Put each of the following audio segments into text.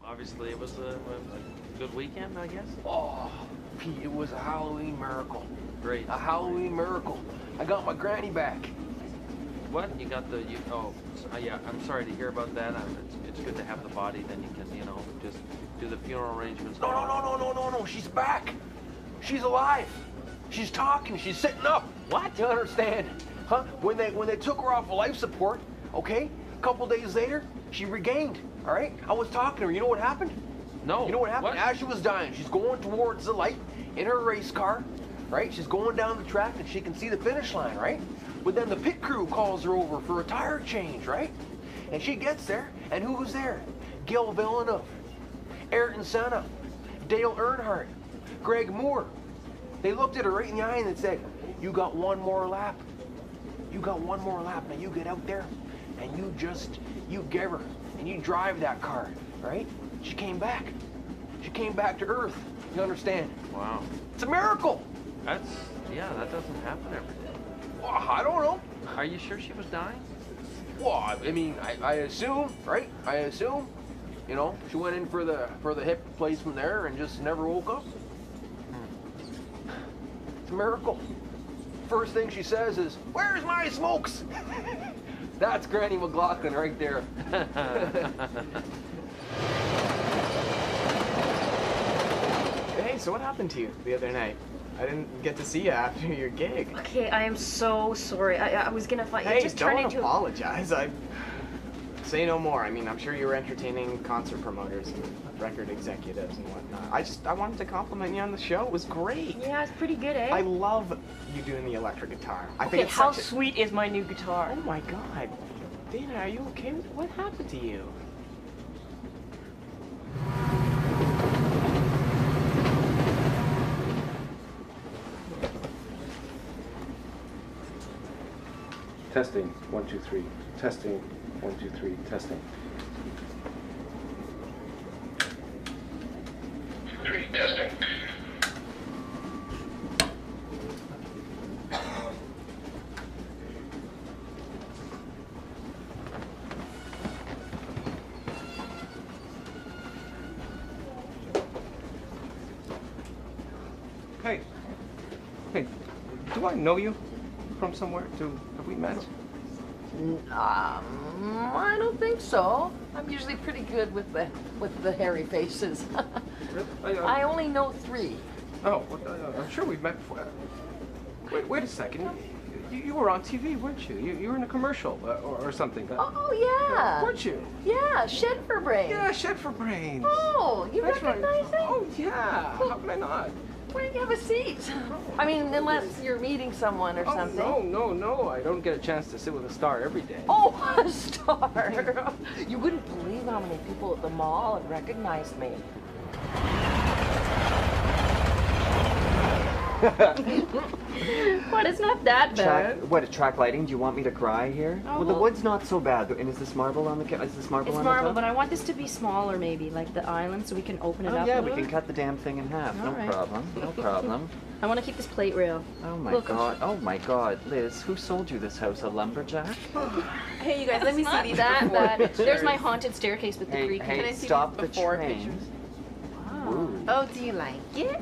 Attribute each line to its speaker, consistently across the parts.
Speaker 1: Obviously, it was a good weekend, I guess.
Speaker 2: Oh, Pete, it was a Halloween miracle.
Speaker 1: Great.
Speaker 2: A Halloween miracle. I got my granny back.
Speaker 1: What? You got the, yeah, I'm sorry to hear about that. It's good to have the body, then you can, just do the funeral arrangements.
Speaker 2: No, she's back. She's alive. She's talking, she's sitting up.
Speaker 1: What?
Speaker 2: You understand? Huh? When they took her off of life support, okay, a couple days later, she regained, all right? I was talking to her, you know what happened?
Speaker 1: No.
Speaker 2: You know what happened?
Speaker 1: What?
Speaker 2: As she was dying, she's going towards the light in her race car, right? She's going down the track and she can see the finish line, right? But then the pit crew calls her over for a tire change, right? And she gets there, and who was there? Gil Villeneuve, Ayrton Senna, Dale Earnhardt, Greg Moore. They looked at her right in the eye and they said, you got one more lap. You got one more lap. Now you get out there and you give her and you drive that car, right? She came back. She came back to Earth. You understand?
Speaker 1: Wow.
Speaker 2: It's a miracle.
Speaker 1: That doesn't happen every day.
Speaker 2: Well, I don't know.
Speaker 1: Are you sure she was dying?
Speaker 2: Well, I mean, I assume, right? I assume, she went in for the hip replacement there and just never woke up. It's a miracle. First thing she says is, "Where's my smokes?" That's Granny McLaughlin right there.
Speaker 3: Hey, so what happened to you the other night? I didn't get to see you after your gig.
Speaker 4: Okay, I am so sorry. I was gonna fight.
Speaker 3: Hey,
Speaker 4: It just turned
Speaker 3: don't
Speaker 4: into.
Speaker 3: apologize. I say no more. I mean, I'm sure you were entertaining concert promoters and record executives and whatnot. I wanted to compliment you on the show. It was great.
Speaker 4: Yeah, it's pretty good, eh?
Speaker 3: I love you doing the electric guitar. I
Speaker 4: okay,
Speaker 3: think it's
Speaker 4: how
Speaker 3: such a...
Speaker 4: sweet is my new guitar?
Speaker 3: Oh my God, Dana, are you okay? What happened to you?
Speaker 5: Testing, 1, 2, 3. Testing, 1, 2, 3. Testing.
Speaker 6: 3, testing.
Speaker 5: Hey, do I know you from somewhere? Have we met?
Speaker 7: I don't think so. I'm usually pretty good with the hairy faces.
Speaker 5: Really?
Speaker 7: I only know 3.
Speaker 5: Oh, well, I'm sure we've met before. Wait a second. You were on TV, weren't you? You were in a commercial or something.
Speaker 7: Oh, yeah.
Speaker 5: Weren't you?
Speaker 7: Yeah, Shed for Brains.
Speaker 5: Yeah, Shed for Brains.
Speaker 7: Oh, you
Speaker 5: That's
Speaker 7: recognize
Speaker 5: right.
Speaker 7: it?
Speaker 5: Oh, yeah. How could I not?
Speaker 7: Why don't you have a seat? I mean, unless you're meeting someone or something.
Speaker 5: No. I don't get a chance to sit with a star every day.
Speaker 7: Oh, a star. You wouldn't believe how many people at the mall have recognized me.
Speaker 4: What? It's not that bad.
Speaker 8: What, track lighting? Do you want me to cry here?
Speaker 4: Oh,
Speaker 8: well, the wood's not so bad. And is this marble on the
Speaker 4: It's
Speaker 8: on
Speaker 4: marble,
Speaker 8: the
Speaker 4: but
Speaker 8: top?
Speaker 4: I want this to be smaller, maybe, like the island, so we can open it
Speaker 8: Oh
Speaker 4: up.
Speaker 8: yeah,
Speaker 4: a
Speaker 8: we
Speaker 4: little.
Speaker 8: can cut the damn thing in half.
Speaker 4: All
Speaker 8: No
Speaker 4: right.
Speaker 8: problem. No problem.
Speaker 4: I want to keep this plate real.
Speaker 8: Oh my
Speaker 4: Look.
Speaker 8: God. Oh my God, Liz, who sold you this house? A lumberjack?
Speaker 4: Hey, you guys, let me see these. There's my haunted staircase with the creek.
Speaker 8: Hey,
Speaker 4: Can I see
Speaker 8: stop
Speaker 4: these
Speaker 8: the
Speaker 4: before
Speaker 8: train.
Speaker 4: pictures? Wow.
Speaker 8: Ooh.
Speaker 9: Oh, do you like it?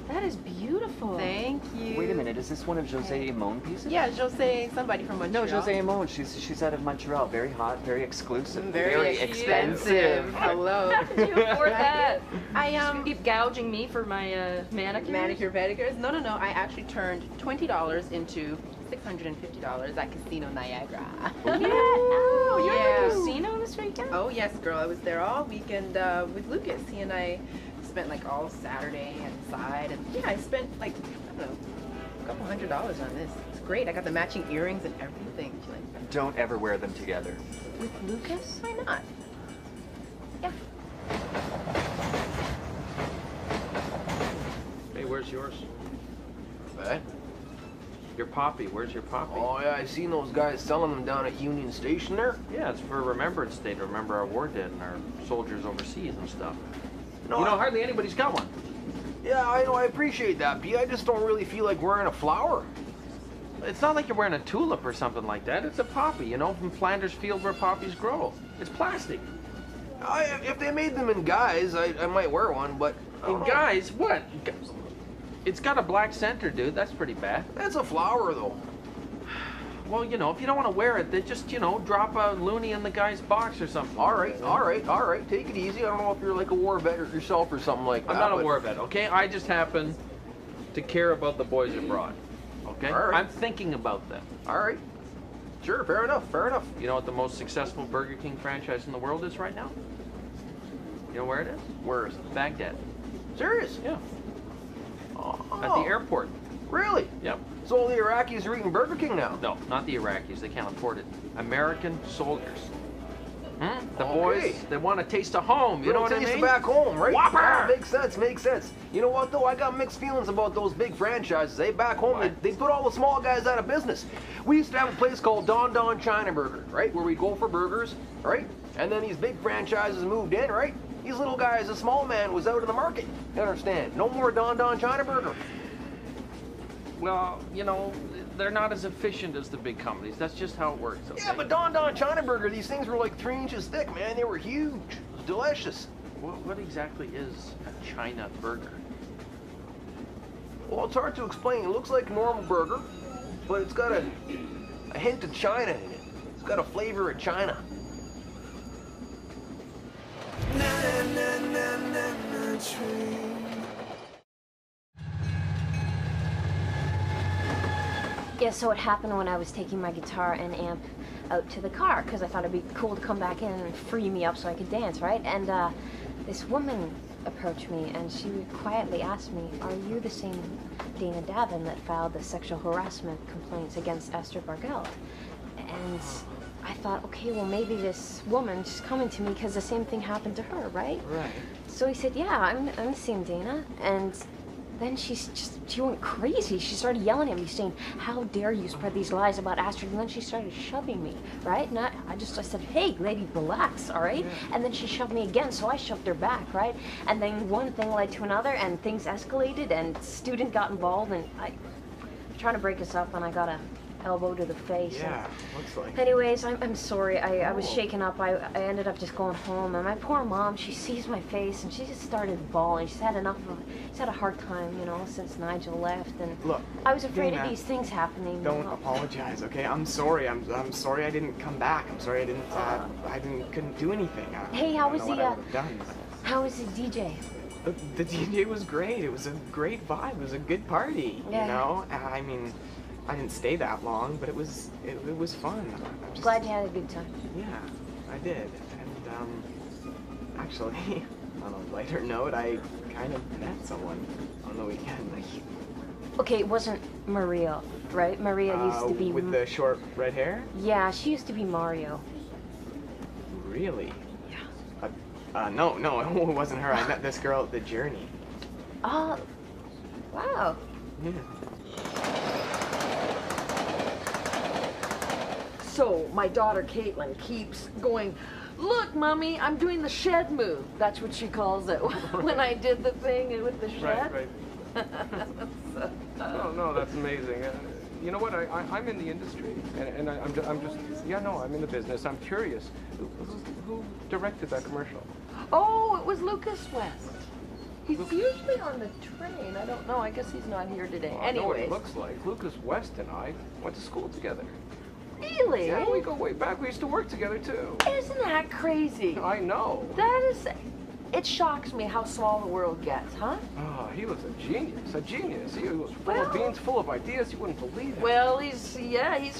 Speaker 4: That is beautiful.
Speaker 9: Thank you.
Speaker 8: Wait a minute, is this one of Jose Imon pieces?
Speaker 9: Yeah, Jose, somebody from Montreal.
Speaker 8: No, Jose Imon. She's out of Montreal. Very hot, very exclusive,
Speaker 9: Very
Speaker 8: expensive.
Speaker 9: Hello.
Speaker 4: How did you afford that?
Speaker 9: I
Speaker 4: keep gouging me for my manicure.
Speaker 9: pedicures. No. I actually turned $20 into $650 at Casino Niagara.
Speaker 4: Yeah. Oh, you're at
Speaker 9: Yeah.
Speaker 4: the casino this weekend?
Speaker 9: Oh yes, girl. I was there all weekend with Lucas. He and I spent like all Saturday inside, and yeah, I spent like I don't know, a couple $100 on this. It's great. I got the matching earrings and everything. Do you like that?
Speaker 8: Don't ever wear them together.
Speaker 9: With Lucas? Why not? Yeah.
Speaker 1: Hey, where's yours?
Speaker 2: Eh?
Speaker 1: Your poppy. Where's your poppy?
Speaker 2: Oh yeah, I seen those guys selling them down at Union Station there.
Speaker 1: Yeah, it's for Remembrance Day to remember our war dead and our soldiers overseas and stuff.
Speaker 2: No,
Speaker 1: You know, hardly anybody's got one.
Speaker 2: Yeah, I know. I appreciate that, P. I just don't really feel like wearing a flower.
Speaker 1: It's not like you're wearing a tulip or something like that. It's a poppy, you know, from Flanders Field where poppies grow. It's plastic.
Speaker 2: If they made them in guys, I might wear one, but I don't
Speaker 1: And
Speaker 2: know.
Speaker 1: guys, what? It's got a black center, dude. That's pretty bad.
Speaker 2: That's a flower, though.
Speaker 1: Well, you know, if you don't want to wear it, then just, you know, drop a loonie in the guy's box or something.
Speaker 2: All right. Take it easy. I don't know if you're like a war vet yourself or something like that.
Speaker 1: I'm not a
Speaker 2: but-
Speaker 1: war vet, okay? I just happen to care about the boys abroad, okay?
Speaker 2: All right.
Speaker 1: I'm thinking about them.
Speaker 2: All right. Sure, fair enough.
Speaker 1: You know what the most successful Burger King franchise in the world is right now? You know where it is?
Speaker 2: Where is it?
Speaker 1: Baghdad.
Speaker 2: Serious?
Speaker 1: Yeah.
Speaker 2: Oh.
Speaker 1: At the airport.
Speaker 2: Really?
Speaker 1: Yep.
Speaker 2: So all the Iraqis are eating Burger King now?
Speaker 1: No, not the Iraqis. They can't afford it. American soldiers. The
Speaker 2: Okay.
Speaker 1: boys, they want a taste of home. You know what I
Speaker 2: taste
Speaker 1: mean?
Speaker 2: back home, right?
Speaker 1: Whopper!
Speaker 2: Yeah, makes sense. You know what, though? I got mixed feelings about those big franchises. They back home, they put all the small guys out of business. We used to have a place called Don Don China Burger, right? Where we go for burgers, right? And then these big franchises moved in, right? These little guys, the small man was out in the market. You understand? No more Don Don China Burger.
Speaker 1: Well, you know, they're not as efficient as the big companies. That's just how it works, okay?
Speaker 2: Yeah, but Don Don China Burger, these things were like 3 inches thick, man. They were huge. It was delicious.
Speaker 1: What exactly is a China burger?
Speaker 2: Well, it's hard to explain. It looks like a normal burger, but it's got a hint of China in it. It's got a flavor of China.
Speaker 6: Yeah, so it happened when I was taking my guitar and amp out to the car because I thought it'd be cool to come back in and free me up so I could dance, right? And this woman approached me and she quietly asked me, "Are you the same Dana Davin that filed the sexual harassment complaints against Esther Bargeld?" And I thought, okay, well maybe this woman, she's coming to me because the same thing happened to her, right?
Speaker 3: Right.
Speaker 6: So he said, "Yeah, I'm the same Dana." And then she went crazy. She started yelling at me, saying, "How dare you spread these lies about Astrid?" And then she started shoving me, right? And I said, "Hey, lady, relax, all right?" Yeah. And then she shoved me again, so I shoved her back, right? And then one thing led to another, and things escalated, and student got involved, and I was trying to break us up, and I got a elbow to the face.
Speaker 3: Yeah, looks like.
Speaker 6: Anyways, I'm sorry. I was shaken up. I ended up just going home, and my poor mom, she sees my face, and she just started bawling. She's had a hard time, you know, since Nigel left, and
Speaker 3: Look,
Speaker 6: I was afraid
Speaker 3: Dana,
Speaker 6: of these things happening.
Speaker 3: Don't
Speaker 6: you know.
Speaker 3: apologize, okay? I'm sorry. I'm sorry I didn't come back. I'm sorry I couldn't do anything.
Speaker 6: Hey, how was
Speaker 3: done.
Speaker 6: How was the DJ?
Speaker 3: The DJ was great. It was a great vibe. It was a good party.
Speaker 6: Yeah.
Speaker 3: You know, I mean, I didn't stay that long, but it was fun. I'm just,
Speaker 6: Glad you had a good time.
Speaker 3: Yeah, I did. And actually, on a lighter note, I kind of met someone on the weekend.
Speaker 6: Okay, it wasn't Maria, right? Maria used to be
Speaker 3: with the short red hair.
Speaker 6: Yeah, she used to be Mario.
Speaker 3: Really?
Speaker 6: Yeah.
Speaker 3: No, it wasn't her. I met this girl at the Journey.
Speaker 6: Oh, wow.
Speaker 3: Yeah.
Speaker 7: So my daughter Caitlin keeps going, "Look, Mommy, I'm doing the shed move." That's what she calls it when I did the thing with the shed.
Speaker 5: Right. No, that's amazing. You know what? I'm in the industry, and I'm just yeah, no, I'm in the business. I'm curious. Who directed that commercial?
Speaker 7: Oh, it was Lucas West. He's usually on the train. I don't know. I guess he's not here today.
Speaker 5: I know what he
Speaker 7: Anyways.
Speaker 5: looks like. Lucas West and I went to school together.
Speaker 7: Really?
Speaker 5: Yeah, we go way back. We used to work together too.
Speaker 7: Isn't that crazy?
Speaker 5: I know.
Speaker 7: That is... It shocks me how small the world gets, huh?
Speaker 5: Oh, he was a genius, a genius. He was full
Speaker 7: Well-
Speaker 5: of beans, full of ideas. You wouldn't believe it.
Speaker 7: Well, he's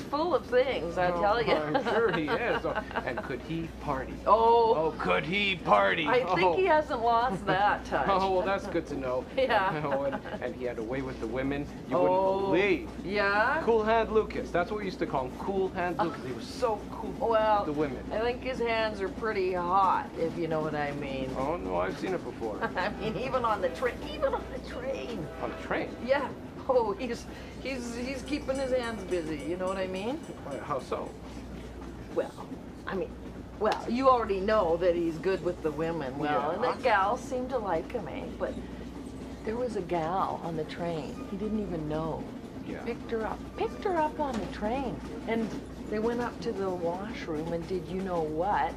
Speaker 7: full of things, I tell you.
Speaker 5: I'm sure he is. Oh, and could he party?
Speaker 7: Oh,
Speaker 5: Oh, could he party?
Speaker 7: I think
Speaker 5: Oh.
Speaker 7: he hasn't lost that touch.
Speaker 5: Oh, well, that's good to know.
Speaker 7: Yeah.
Speaker 5: Oh, and he had a way with the women you
Speaker 7: Oh.
Speaker 5: wouldn't believe.
Speaker 7: Yeah?
Speaker 5: Cool Hand Lucas. That's what we used to call him. Cool Hand Lucas. He was so cool
Speaker 7: Well,
Speaker 5: with the women.
Speaker 7: I think his hands are pretty hot, if you know what I mean.
Speaker 5: Oh, no, I've seen it before.
Speaker 7: I mean, even on the train.
Speaker 5: On a train?
Speaker 7: Yeah. Oh, he's keeping his hands busy. You know what I mean?
Speaker 5: Why, how so?
Speaker 7: Well, you already know that he's good with the women. Well, and
Speaker 5: Yeah.
Speaker 7: the gals seem to like him, eh? But there was a gal on the train. He didn't even know.
Speaker 5: Yeah.
Speaker 7: Picked her up on the train, and they went up to the washroom and did you know what?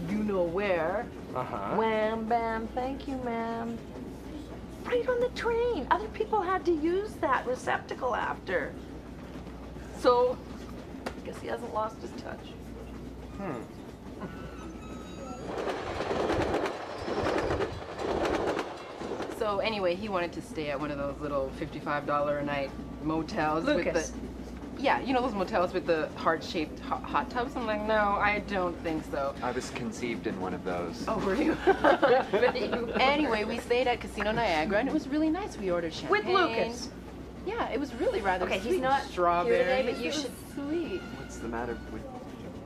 Speaker 7: You know where?
Speaker 5: Uh-huh.
Speaker 7: Wham, bam, thank you, ma'am. Right on the train. Other people had to use that receptacle after. So, I guess he hasn't lost his touch.
Speaker 9: So anyway, he wanted to stay at one of those little $55 a night motels with
Speaker 7: Lucas.
Speaker 9: the. Yeah, you know those motels with the heart-shaped hot tubs? I'm like, no, I don't think so.
Speaker 8: I was conceived in one of those.
Speaker 9: Oh, were you? Anyway, we stayed at Casino Niagara, and it was really nice. We ordered champagne.
Speaker 7: With Lucas.
Speaker 9: Yeah, it was really rather
Speaker 4: Okay,
Speaker 9: sweet.
Speaker 4: he's not here
Speaker 9: Strawberries.
Speaker 4: today, but you
Speaker 9: It was
Speaker 4: should-
Speaker 9: sweet.
Speaker 8: What's the matter with...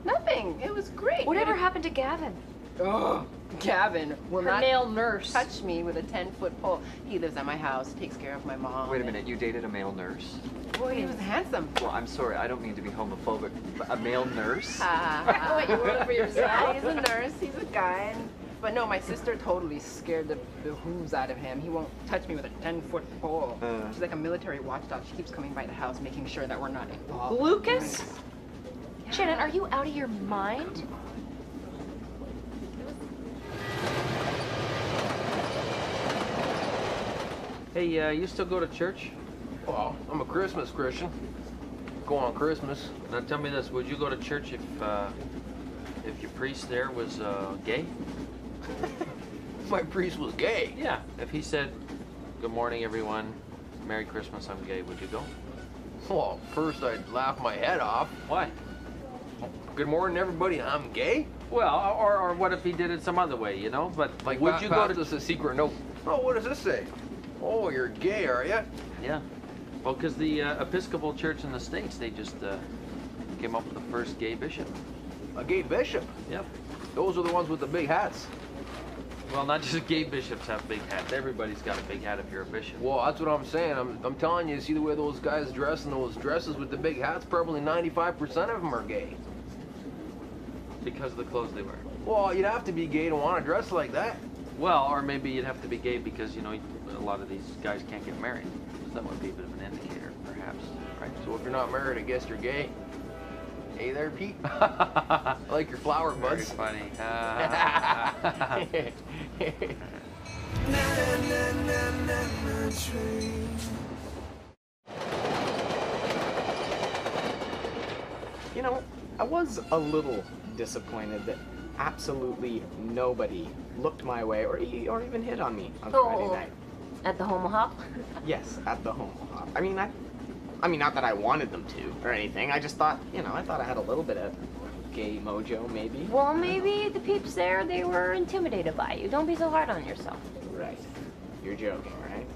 Speaker 9: Nothing. It was great.
Speaker 4: Whatever happened to Gavin?
Speaker 9: Oh, Gavin will
Speaker 4: Her
Speaker 9: not
Speaker 4: male nurse.
Speaker 9: touch me with a 10-foot pole. He lives at my house, takes care of my mom.
Speaker 8: Wait a minute, you dated a male nurse?
Speaker 9: Boy, he was handsome.
Speaker 8: Well, I'm sorry, I don't mean to be homophobic, but a male nurse?
Speaker 9: What, you wrote for yourself? Yeah, he's a nurse. He's a guy. But no, my sister totally scared the hooves out of him. He won't touch me with a 10-foot pole. She's like a military watchdog. She keeps coming by the house, making sure that we're not involved.
Speaker 7: Lucas?
Speaker 4: Shannon, are you out of your mind?
Speaker 1: Hey, you still go to church?
Speaker 2: Well, I'm a Christmas Christian. Go on Christmas.
Speaker 1: Now tell me this: would you go to church if your priest there was gay?
Speaker 2: My priest was gay.
Speaker 1: Yeah. If he said, "Good morning, everyone. Merry Christmas. I'm gay," would you go?
Speaker 2: Well, first I'd laugh my head off.
Speaker 1: Why?
Speaker 2: Good morning, everybody. I'm gay.
Speaker 1: Well, or what if he did it some other way, you know? But
Speaker 2: Like,
Speaker 1: would you go to?
Speaker 2: us a secret note? Oh, what does this say? Oh, you're gay, are you?
Speaker 1: Yeah. Well, because the Episcopal Church in the States, they just came up with the first gay bishop.
Speaker 2: A gay bishop.
Speaker 1: Yep.
Speaker 2: Those are the ones with the big hats.
Speaker 1: Well, not just gay bishops have big hats. Everybody's got a big hat if you're a bishop.
Speaker 2: Well, that's what I'm saying. I'm telling you, see the way those guys dress in those dresses with the big hats? Probably 95% of them are gay.
Speaker 1: Because of the clothes they wear.
Speaker 2: Well, you'd have to be gay to want to dress like that.
Speaker 1: Well, or maybe you'd have to be gay because, you know, a lot of these guys can't get married. So that would be a bit of an indicator, perhaps, right?
Speaker 2: So if you're not married, I guess you're gay. Hey there, Pete. I like your flower
Speaker 1: Very
Speaker 2: buds.
Speaker 1: funny.
Speaker 3: You know, I was a little disappointed that absolutely nobody looked my way or even hit on me on Friday night.
Speaker 6: At the Homo Hop?
Speaker 3: Yes, at the home. I mean, not that I wanted them to or anything. I just thought, I thought I had a little bit of gay mojo, maybe.
Speaker 6: Well, maybe the peeps there, they were intimidated by you. Don't be so hard on yourself.
Speaker 3: Right. You're joking, right?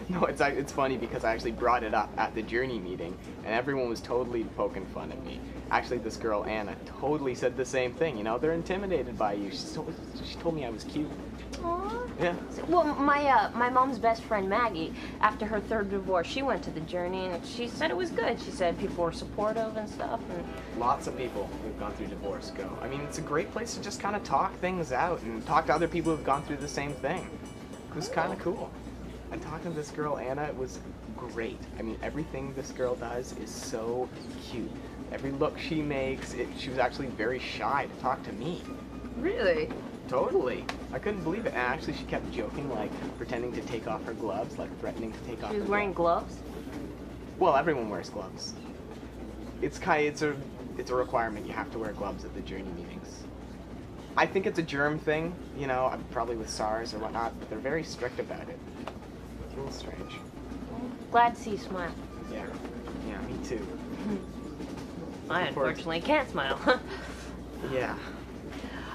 Speaker 3: No, it's funny because I actually brought it up at the Journey meeting, and everyone was totally poking fun at me. Actually, this girl, Anna, totally said the same thing. They're intimidated by you. She told me I was cute.
Speaker 6: Aww.
Speaker 3: Yeah.
Speaker 6: Well, my mom's best friend Maggie, after her third divorce, she went to the Journey and she said it was good. She said people were supportive and stuff. And
Speaker 3: Lots of people who've gone through divorce go. I mean, it's a great place to just kind of talk things out and talk to other people who've gone through the same thing. It was kind of cool. And talking to this girl, Anna, it was great. I mean, everything this girl does is so cute. Every look she makes, she was actually very shy to talk to me.
Speaker 7: Really?
Speaker 3: Totally. I couldn't believe it. And actually, she kept joking, like pretending to take off her gloves, like threatening to take off
Speaker 6: she
Speaker 3: her
Speaker 6: was wearing gloves?
Speaker 3: Well, everyone wears gloves. It's a requirement. You have to wear gloves at the Journey meetings. I think it's a germ thing, you know, probably with SARS or whatnot, but they're very strict about it. It's a little strange.
Speaker 6: Glad to see you smile.
Speaker 3: Yeah, yeah, me too.
Speaker 6: I unfortunately can't smile.
Speaker 3: Yeah.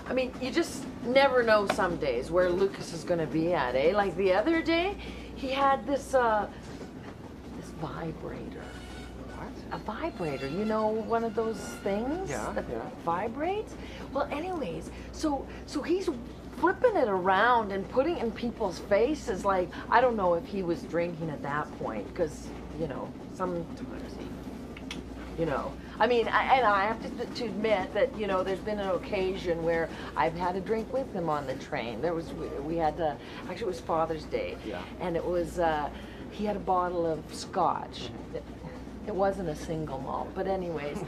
Speaker 7: I mean, you just never know some days where Lucas is gonna be at, eh? Like the other day, he had this this vibrator.
Speaker 3: What?
Speaker 7: A vibrator, you know, one of those things that vibrates. Well, anyways, so he's flipping it around and putting it in people's faces. Like, I don't know if he was drinking at that point, because you know, sometimes he, you know. I mean, I have to admit that, you know, there's been an occasion where I've had a drink with him on the train. We had actually it was Father's Day, and it was he had a bottle of scotch. It wasn't a single malt, but anyways,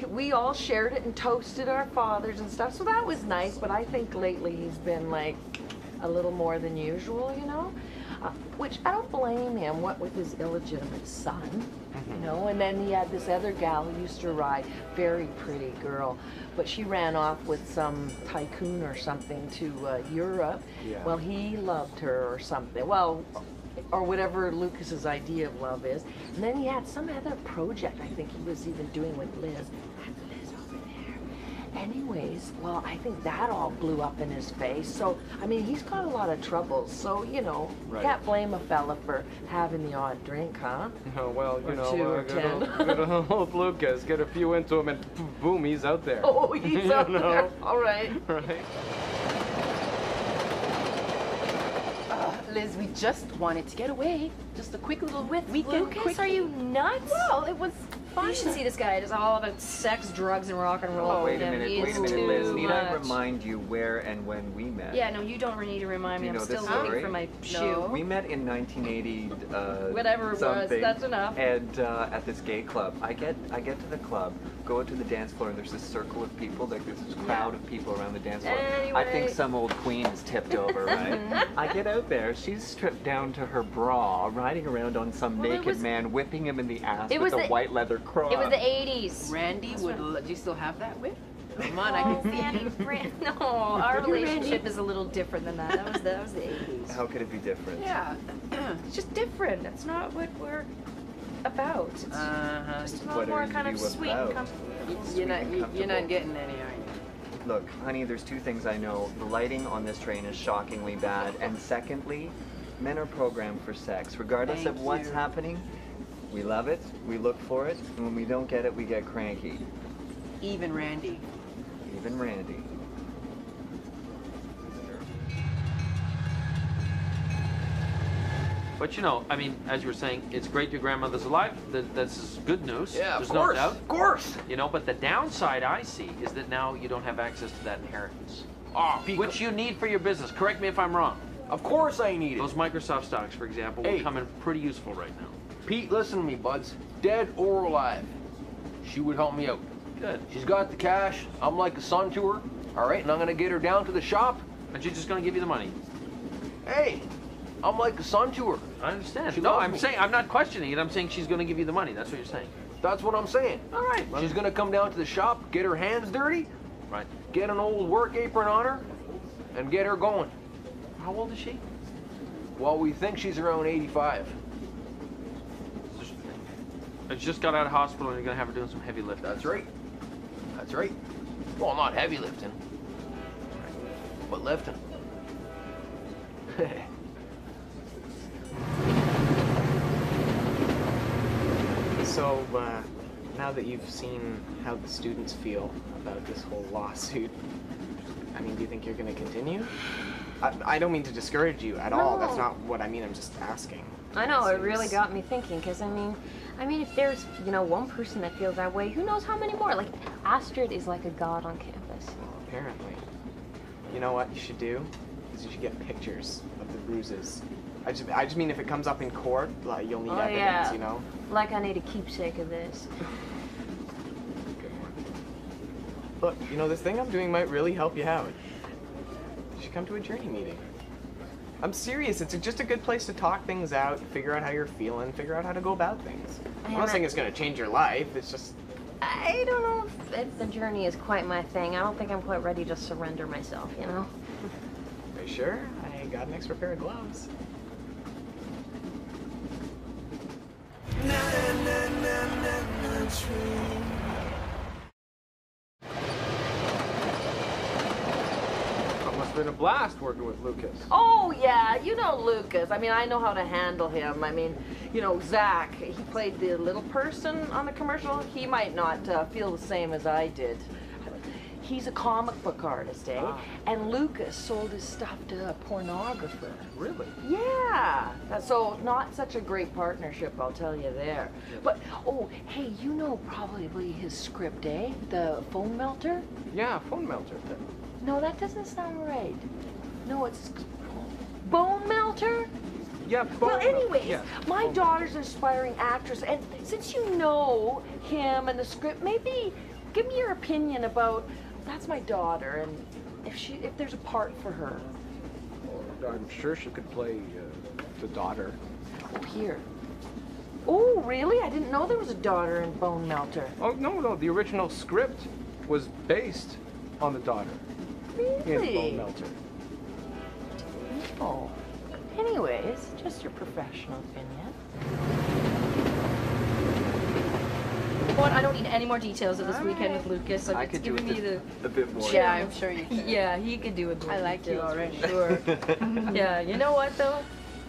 Speaker 7: we all shared it and toasted our fathers and stuff, so that was nice. But I think lately he's been like a little more than usual, you know, which I don't blame him. What with his illegitimate son, you know, and then he had this other gal who used to ride, very pretty girl, but she ran off with some tycoon or something to Europe.
Speaker 3: Yeah.
Speaker 7: Well, he loved her or something. Well, or whatever Lucas's idea of love is. And then he had some other project I think he was even doing with Liz. That's Liz over there. Anyways, well, I think that all blew up in his face. So, I mean, he's got a lot of troubles. So, you know, can't blame a fella for having the odd drink, huh?
Speaker 5: Oh, well, you
Speaker 7: Or
Speaker 5: know,
Speaker 7: 2 or 10.
Speaker 5: gotta hold Lucas, get a few into him, and boom, he's out there.
Speaker 7: Oh, he's
Speaker 5: You
Speaker 7: up
Speaker 5: know?
Speaker 7: there. All right.
Speaker 5: Right?
Speaker 9: Liz, we just wanted to get away. Just a quick little weekend.
Speaker 4: Lucas, are you nuts?
Speaker 9: Well, it was fun.
Speaker 4: You should see this guy. It's all about sex, drugs, and rock and roll.
Speaker 8: Oh, wait a
Speaker 4: Yeah,
Speaker 8: minute,
Speaker 4: he is
Speaker 8: Liz.
Speaker 4: too
Speaker 8: Need I
Speaker 4: much.
Speaker 8: remind you where and when we met?
Speaker 4: Yeah, no, you don't need to remind me.
Speaker 8: Do you
Speaker 4: I'm
Speaker 8: know
Speaker 4: still
Speaker 8: this
Speaker 4: looking
Speaker 8: story?
Speaker 4: for my shoe.
Speaker 9: No.
Speaker 8: We met in 1980.
Speaker 4: Whatever it was,
Speaker 8: something,
Speaker 4: that's enough.
Speaker 8: And at this gay club, I get to the club, go to the dance floor, and there's this circle of people, like there's this crowd of people around the dance floor. I think
Speaker 4: Anyway.
Speaker 8: some old queen is tipped over, right? I get out there, she's stripped down to her bra, riding around on some
Speaker 4: Well, it
Speaker 8: naked
Speaker 4: was-
Speaker 8: man, whipping him in the ass
Speaker 4: it
Speaker 8: with
Speaker 4: was
Speaker 8: a
Speaker 4: the-
Speaker 8: white leather cross.
Speaker 4: It was the 80s.
Speaker 9: Randy would. Do you still have that whip? Come on, I can see.
Speaker 4: No, our relationship is a little different than that. That was the 80s.
Speaker 8: How could it be different?
Speaker 9: Yeah.
Speaker 4: It's just different. That's not what we're about. It's just a
Speaker 8: What
Speaker 4: lot more
Speaker 8: are
Speaker 4: kind of
Speaker 8: you
Speaker 4: sweet and
Speaker 8: about?
Speaker 4: comfortable.
Speaker 9: You're not.
Speaker 8: and
Speaker 9: You're
Speaker 8: comfortable.
Speaker 9: not getting any, are you?
Speaker 8: Look, honey, there's two things I know. The lighting on this train is shockingly bad. And secondly, men are programmed for sex. Regardless of
Speaker 9: Thank
Speaker 8: what's
Speaker 9: you.
Speaker 8: happening, we love it, we look for it, and when we don't get it, we get cranky.
Speaker 9: Even Randy.
Speaker 8: Even Randy.
Speaker 1: But you know, I mean, as you were saying, it's great your grandmother's alive. That's good news.
Speaker 2: Yeah,
Speaker 1: There's
Speaker 2: of course,
Speaker 1: no doubt.
Speaker 2: of course.
Speaker 1: You know, but the downside I see is that now you don't have access to that inheritance,
Speaker 2: Ah,
Speaker 1: which you need for your business. Correct me if I'm wrong.
Speaker 2: of course I need it.
Speaker 1: Those Microsoft stocks, for example,
Speaker 2: Hey.
Speaker 1: will come in pretty useful right now.
Speaker 2: Pete, listen to me, buds. Dead or alive, she would help me out.
Speaker 1: Good.
Speaker 2: She's got the cash. I'm like a son to her. All right, and I'm gonna get her down to the shop.
Speaker 1: And she's just going to give you the money.
Speaker 2: Hey, I'm like a son to her.
Speaker 1: I understand.
Speaker 2: She
Speaker 1: No,
Speaker 2: loves
Speaker 1: I'm
Speaker 2: me.
Speaker 1: saying I'm not questioning it. I'm saying she's going to give you the money. That's what you're saying.
Speaker 2: That's what I'm saying.
Speaker 1: All right. Well,
Speaker 2: She's gonna come down to the shop, get her hands dirty,
Speaker 1: right.
Speaker 2: get an old work apron on her, and get her going.
Speaker 1: How old is she?
Speaker 2: Well, we think she's around 85.
Speaker 1: She just got out of hospital, and you're going to have her doing some heavy lifting.
Speaker 2: That's right. That's right. Well, not heavy lifting, but lifting.
Speaker 3: So, now that you've seen how the students feel about this whole lawsuit, I mean, do you think you're going to continue? I don't mean to discourage you at all. That's
Speaker 6: No.
Speaker 3: not what I mean. I'm just asking.
Speaker 6: I know, it
Speaker 3: Seems-
Speaker 6: really got me thinking, because I mean, if there's, you know, one person that feels that way, who knows how many more? Like, Astrid is like a god on campus.
Speaker 3: Well, apparently. You know what you should do? Is you should get pictures of the bruises. I just mean if it comes up in court, like, you'll need
Speaker 6: Oh,
Speaker 3: evidence,
Speaker 6: yeah.
Speaker 3: you know?
Speaker 6: Like, I need a keepsake of this.
Speaker 3: Good one. Look, you know, this thing I'm doing might really help you out. You should come to a journey meeting. I'm serious. It's just a good place to talk things out, figure out how you're feeling, figure out how to go about things. I'm
Speaker 6: Yeah,
Speaker 3: not
Speaker 6: but-
Speaker 3: saying it's going to change your life. It's just
Speaker 6: I don't know if the journey is quite my thing. I don't think I'm quite ready to surrender myself, you know?
Speaker 3: Are you sure? I got an extra pair of gloves.
Speaker 5: It must have been a blast working with Lucas.
Speaker 7: Oh, yeah, you know Lucas. I mean, I know how to handle him. I mean, you know, Zach, he played the little person on the commercial. He might not feel the same as I did. He's a comic book artist, eh?
Speaker 5: Ah.
Speaker 7: And Lucas sold his stuff to a pornographer.
Speaker 5: Really?
Speaker 7: Yeah. So not such a great partnership, I'll tell you there. But, oh, hey, you know probably his script, eh? The foam melter?
Speaker 5: Yeah, phone melter.
Speaker 7: No, that doesn't sound right. No, it's bone melter?
Speaker 5: Yeah,
Speaker 7: Well,
Speaker 5: phone
Speaker 7: anyways,
Speaker 5: yeah.
Speaker 7: my daughter's an aspiring actress, and since you know him and the script, maybe give me your opinion about, that's my daughter, and if there's a part for her.
Speaker 5: I'm sure she could play the daughter.
Speaker 7: Oh, here. Oh, really? I didn't know there was a daughter in Bone Melter.
Speaker 5: Oh, no, the original script was based on the daughter
Speaker 7: Really?
Speaker 5: in Bone Melter.
Speaker 7: Oh. Anyways, just your professional opinion.
Speaker 4: You know what? I don't need any more details of this weekend with Lucas. So
Speaker 8: I
Speaker 4: it's
Speaker 8: could do
Speaker 4: giving me the.
Speaker 8: a bit more.
Speaker 9: Yeah, I'm sure you can.
Speaker 4: Yeah, he could do it.
Speaker 9: I like you already.
Speaker 4: Sure. Yeah, you know what though?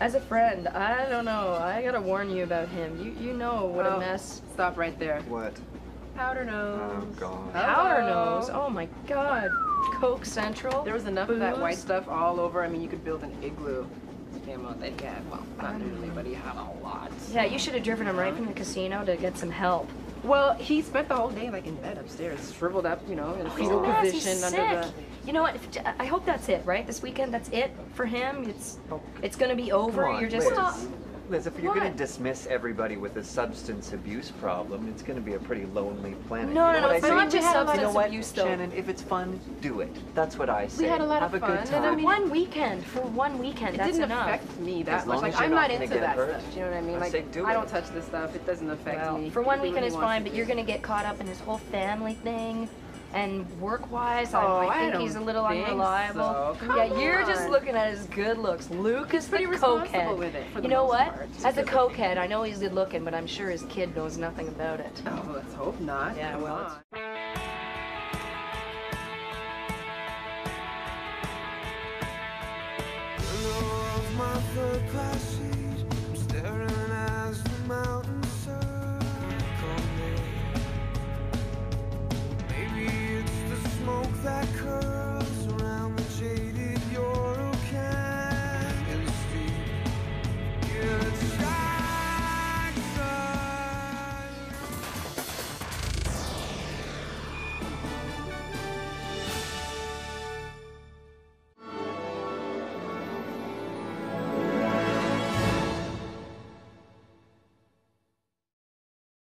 Speaker 4: As a friend, I don't know. I gotta warn you about him. You know what a mess.
Speaker 9: Stop right there.
Speaker 8: What?
Speaker 9: Powder nose.
Speaker 8: Oh, God.
Speaker 4: Powder
Speaker 9: Hello.
Speaker 4: nose. Oh my God. Coke Central.
Speaker 9: There was enough of that white
Speaker 4: booze.
Speaker 9: stuff all over. I mean, you could build an igloo. The amount that you had. Well, not literally, but you have a lot.
Speaker 4: Yeah, you should have driven him right from the casino to get some help.
Speaker 9: Well, he spent the whole day like in bed upstairs, shriveled up, you know, in a
Speaker 4: He's
Speaker 9: fetal
Speaker 4: a mess.
Speaker 9: position
Speaker 4: He's
Speaker 9: under
Speaker 4: sick. You know what? I hope that's it, right? This weekend, that's it for him. It's gonna be over.
Speaker 8: Come on,
Speaker 4: You're just.
Speaker 8: Liz, if you're going
Speaker 4: What?
Speaker 8: to dismiss everybody with a substance abuse problem, it's going to be a pretty lonely planet.
Speaker 4: No,
Speaker 8: You
Speaker 4: no,
Speaker 8: know
Speaker 4: no,
Speaker 8: what
Speaker 4: it's
Speaker 8: I
Speaker 4: not
Speaker 8: say?
Speaker 4: just substance
Speaker 8: You know what,
Speaker 4: abuse, though.
Speaker 8: Shannon, if it's fun, do it. That's what I say.
Speaker 9: had a lot of
Speaker 8: Have
Speaker 9: fun,
Speaker 8: a good
Speaker 9: and
Speaker 8: time.
Speaker 9: I
Speaker 4: For
Speaker 9: mean-
Speaker 4: one weekend,
Speaker 9: It
Speaker 4: that's
Speaker 9: didn't
Speaker 4: enough.
Speaker 9: affect me that
Speaker 8: As long
Speaker 9: much. Like,
Speaker 8: as you're
Speaker 9: I'm
Speaker 8: not
Speaker 9: not
Speaker 8: gonna
Speaker 9: into
Speaker 8: get
Speaker 9: that
Speaker 8: hurt,
Speaker 9: stuff. Do you know what I mean?
Speaker 8: I
Speaker 9: Like,
Speaker 8: say do
Speaker 9: I don't
Speaker 8: it.
Speaker 9: touch this stuff. It doesn't affect
Speaker 4: Well,
Speaker 9: me.
Speaker 4: for one
Speaker 9: He do
Speaker 4: weekend
Speaker 9: what
Speaker 4: is
Speaker 9: he wants
Speaker 4: fine,
Speaker 9: to
Speaker 4: but you're
Speaker 9: do.
Speaker 4: gonna get caught up in his whole family thing. And work-wise,
Speaker 9: Oh,
Speaker 4: I
Speaker 9: I
Speaker 4: think
Speaker 9: don't
Speaker 4: he's a little
Speaker 9: think
Speaker 4: unreliable.
Speaker 9: so.
Speaker 4: Yeah,
Speaker 9: Come
Speaker 4: you're just
Speaker 9: on.
Speaker 4: looking at his good looks. Lucas,
Speaker 9: Pretty
Speaker 4: the
Speaker 9: responsible
Speaker 4: cokehead.
Speaker 9: with it, for the
Speaker 4: You know
Speaker 9: most
Speaker 4: what?
Speaker 9: part.
Speaker 4: As a cokehead, I know he's good-looking, but I'm sure his kid knows nothing about it.
Speaker 9: Oh, let's hope not.
Speaker 4: Yeah,
Speaker 9: Come
Speaker 4: well,
Speaker 9: on.
Speaker 10: Of my third class seat, I'm staring as the mountain